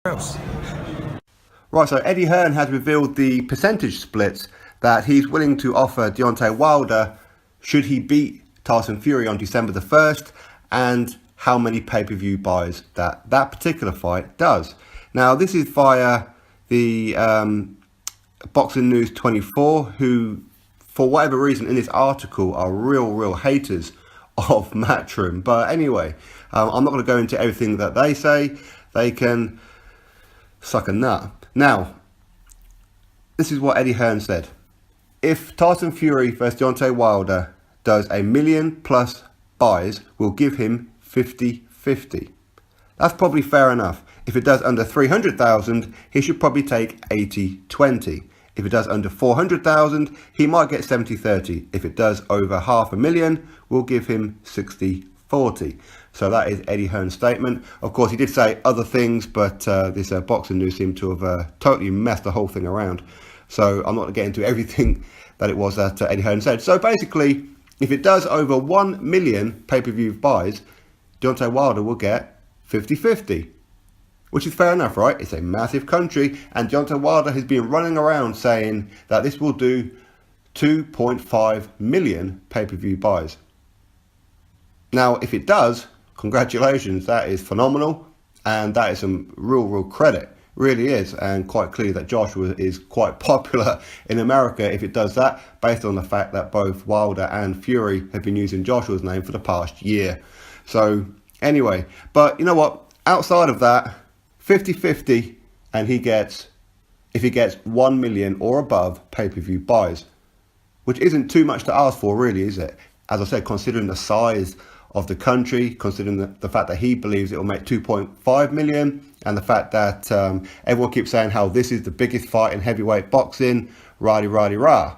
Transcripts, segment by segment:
else. Right, so Eddie Hearn has revealed the percentage splits that he's willing to offer Deontay Wilder should he beat Tyson Fury on December the 1st, and how many pay-per-view buys that particular fight does. Now, this is via the Boxing News 24, who, for whatever reason, in this article are real haters of Matchroom. But anyway, I'm not going to go into everything that they say. They can suck a nut. Now, this is what Eddie Hearn said. If Tyson Fury versus Deontay Wilder does 1 million plus buys, we'll give him 50-50. That's probably fair enough. If it does under 300,000, he should probably take 80-20. If it does under 400,000, he might get 70-30. If it does over 500,000, we'll give him 60-40. So that is Eddie Hearn's statement. Of course, he did say other things, but this Boxing News seemed to have totally messed the whole thing around. So I'm not going to get into everything that it was that Eddie Hearn said. So basically, if it does over 1 million pay-per-view buys, Deontay Wilder will get 50-50. Which is fair enough, right? It's a massive country, and Deontay Wilder has been running around saying that this will do 2.5 million pay-per-view buys. Now, if it does, congratulations, that is phenomenal, and that is some real credit, really is, and quite clear that Joshua is quite popular in America if it does that, based on the fact that both Wilder and Fury have been using Joshua's name for the past year. So, anyway, but you know what, outside of that, 50-50, and if he gets 1 million or above pay-per-view buys, which isn't too much to ask for, really, is it? As I said, considering the size of the country, considering the fact that he believes it will make 2.5 million, and the fact that everyone keeps saying how this is the biggest fight in heavyweight boxing, rah.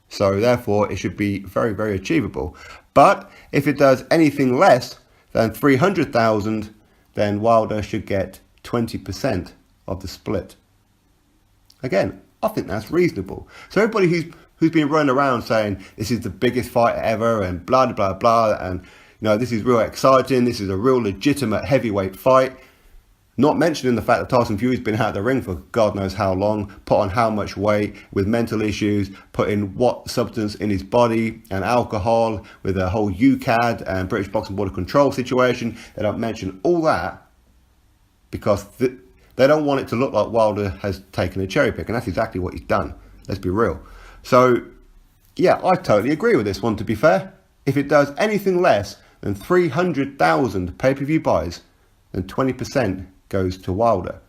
So therefore, it should be very achievable. But if it does anything less than 300,000, then Wilder should get 20% of the split. Again, I think that's reasonable. So everybody who's been running around saying this is the biggest fight ever and blah and this is real exciting, this is a real legitimate heavyweight fight, not mentioning the fact that Tyson Fury's been out of the ring for God knows how long, put on how much weight, with mental issues, put in what substance in his body, and alcohol, with a whole UCAD and British Boxing Board of Control situation. They don't mention all that because they don't want it to look like Wilder has taken a cherry pick, and that's exactly what he's done. Let's be real. So, yeah, I totally agree with this one, to be fair. If it does anything less than 300,000 pay-per-view buys, then 20% goes to Wilder.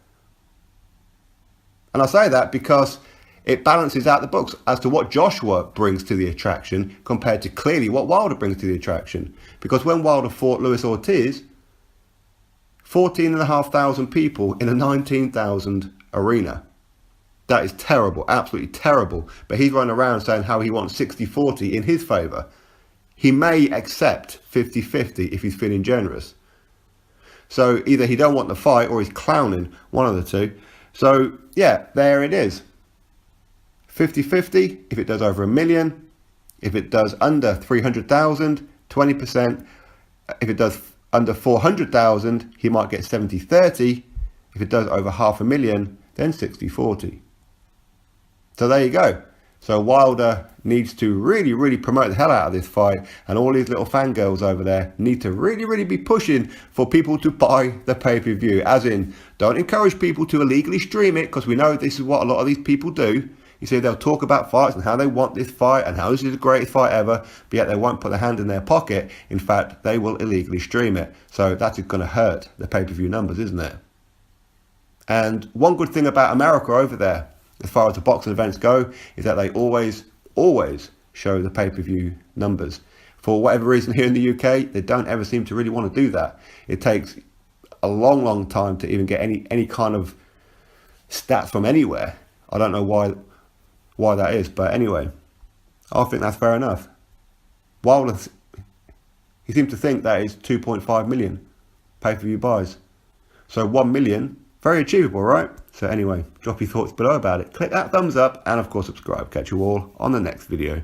And I say that because it balances out the books as to what Joshua brings to the attraction compared to clearly what Wilder brings to the attraction. Because when Wilder fought Luis Ortiz, 14,500 people in a 19,000 arena. That is terrible, absolutely terrible. But he's running around saying how he wants 60-40 in his favour. He may accept 50-50 if he's feeling generous. So either he don't want the fight or he's clowning, one of the two. So yeah, there it is. 50-50 if it does over 1 million. If it does under 300,000, 20%. If it does under 400,000, he might get 70-30. If it does over 500,000, then 60-40. So there you go. So Wilder needs to really promote the hell out of this fight, and all these little fangirls over there need to really be pushing for people to buy the pay-per-view. As in, don't encourage people to illegally stream it, because we know this is what a lot of these people do. You see, they'll talk about fights and how they want this fight and how this is the greatest fight ever, but yet they won't put their hand in their pocket. In fact, they will illegally stream it. So that's going to hurt the pay-per-view numbers, isn't it? And one good thing about America over there, as far as the boxing events go, is that they always show the pay-per-view numbers. For whatever reason here in the UK, they don't ever seem to really want to do that. It takes a long time to even get any kind of stats from anywhere. I don't know why that is, but anyway, I think that's fair enough. Wilder, he seems to think that is 2.5 million pay-per-view buys. So 1 million, very achievable, right? So anyway, drop your thoughts below about it. Click that thumbs up and of course subscribe. Catch you all on the next video.